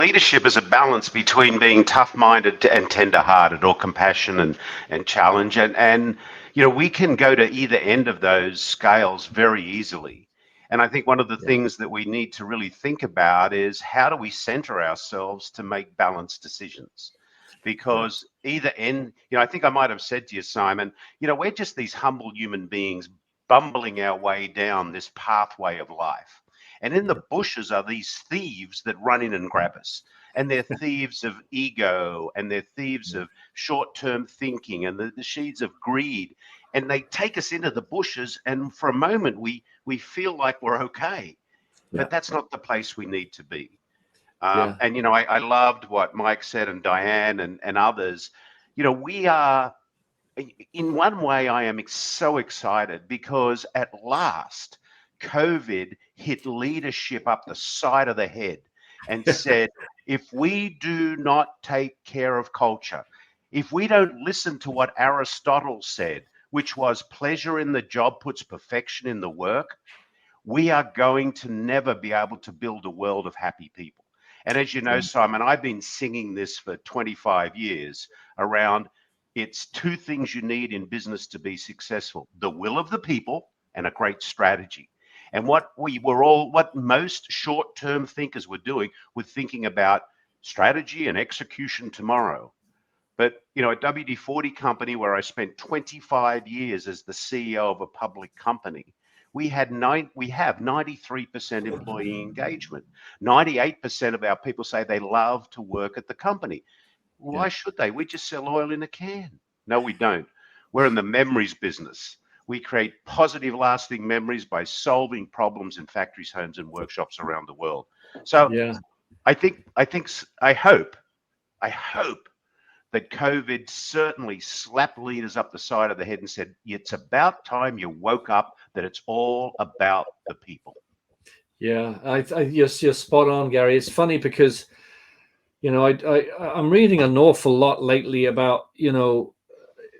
leadership is a balance between being tough-minded and tender-hearted, or compassion and challenge. And we can go to either end of those scales very easily. And I think one of the things that we need to really think about is, how do we center ourselves to make balanced decisions? Because either end, I think I might have said to you, Simon, we're just these humble human beings bumbling our way down this pathway of life. And in the bushes are these thieves that run in and grab us. And they're thieves of ego, and they're thieves of short-term thinking, and the sheaves of greed. And they take us into the bushes, and for a moment we feel like we're okay. But that's not the place we need to be. And, I loved what Mike said, and Diane and others. We are, in one way, I am so excited because at last COVID hit leadership up the side of the head and said, if we do not take care of culture, if we don't listen to what Aristotle said, which was pleasure in the job puts perfection in the work, we are going to never be able to build a world of happy people. And as you know, Simon, I've been singing this for 25 years around, it's two things you need in business to be successful: the will of the people and a great strategy. And what most short-term thinkers were doing, were thinking about strategy and execution tomorrow. But, at WD-40 Company, where I spent 25 years as the CEO of a public company, we have 93% employee engagement. 98% of our people say they love to work at the company. Why should they? We just sell oil in a can. No, we don't. We're in the memories business. We create positive, lasting memories by solving problems in factories, homes, and workshops around the world. So I hope that COVID certainly slapped leaders up the side of the head and said, it's about time you woke up, that it's all about the people. Yeah, you're spot on, Gary. It's funny because, I'm reading an awful lot lately about,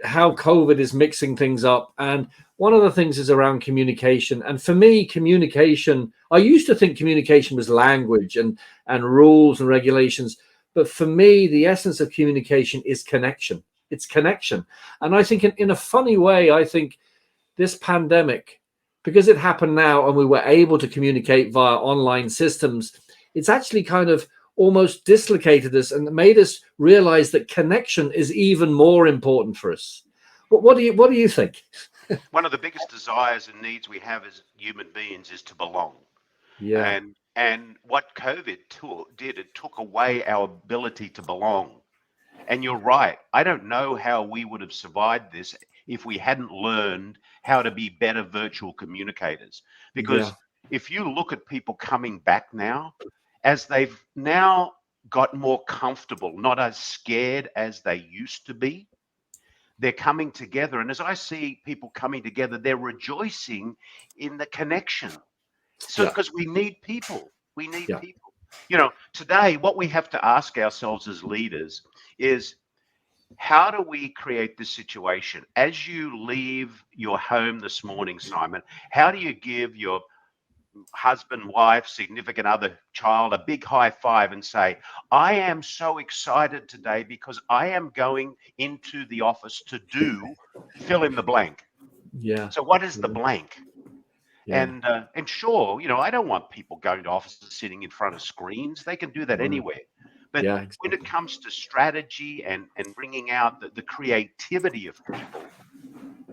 how COVID is mixing things up. And one of the things is around communication. And for me, communication, I used to think communication was language and rules and regulations. But for me, the essence of communication is connection. It's connection. And I think in a funny way, I think this pandemic, because it happened now and we were able to communicate via online systems, it's actually kind of almost dislocated us and made us realize that connection is even more important for us. What do you think? One of the biggest desires and needs we have as human beings is to belong. Yeah. And what COVID did, it took away our ability to belong. And you're right. I don't know how we would have survived this if we hadn't learned how to be better virtual communicators. Because if you look at people coming back now, as they've now got more comfortable, not as scared as they used to be, they're coming together. And as I see people coming together, they're rejoicing in the connection. So because we need people, people. Today, what we have to ask ourselves as leaders is, how do we create this situation? As you leave your home this morning, Simon, how do you give your husband, wife, significant other, child a big high five and say, I am so excited today because I am going into the office to do fill in the blank. So what is the blank? And sure, I don't want people going to offices sitting in front of screens. They can do that anywhere. But when it comes to strategy and bringing out the creativity of people,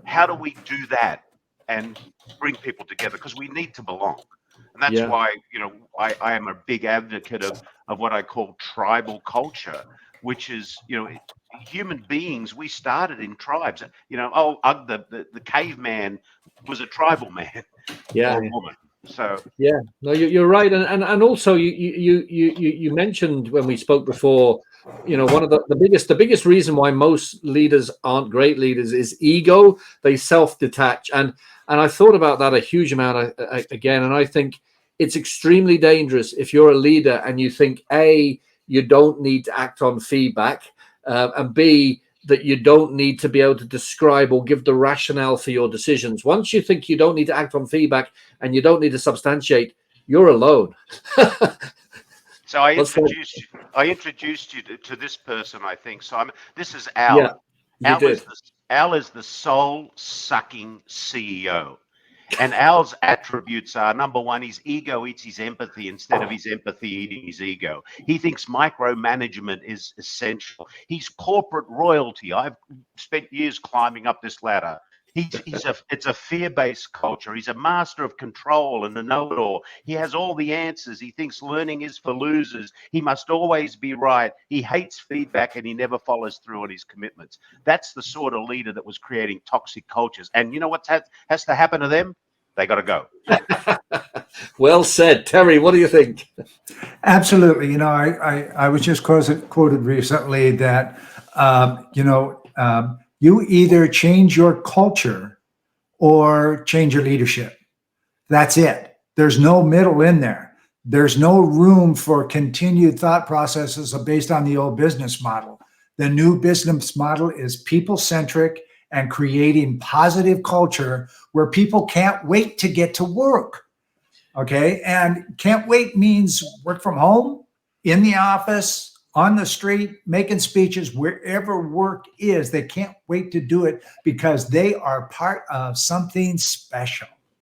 how do we do that and bring people together? Because we need to belong. And that's why, I am a big advocate of what I call tribal culture, which is, human beings, we started in tribes. 𝗚𝗿𝗿𝗆, the caveman, was a tribal man or a woman. So no, you're right. And also you mentioned when we spoke before, one of the biggest reason why most leaders aren't great leaders is ego. They self-detach. And I thought about that a huge amount again. And I think it's extremely dangerous if you're a leader and you think, A, you don't need to act on feedback, and B, that you don't need to be able to describe or give the rationale for your decisions. Once you think you don't need to act on feedback and you don't need to substantiate, you're alone. So I Let's talk. introduced you to this person, I think. So this is Yeah, Al. you did. Al is the soul sucking CEO. And Al's attributes are, number one, his ego eats his empathy instead of his empathy eating his ego. He thinks micromanagement is essential. He's corporate royalty. I've spent years climbing up this ladder. It's a fear-based culture. He's a master of control and a know-it-all. He has all the answers. He thinks learning is for losers. He must always be right. He hates feedback and he never follows through on his commitments. That's the sort of leader that was creating toxic cultures. And you know what has to happen to them? They got to go. Well said, Terry. What do you think? Absolutely. You know, I was just quoted recently that, you either change your culture or change your leadership. That's it. There's no middle in there. There's no room for continued thought processes based on the old business model. The new business model is people-centric and creating positive culture where people can't wait to get to work. Okay. And can't wait means work from home, in the office, on the street, making speeches, wherever work is. They can't wait to do it because they are part of something special.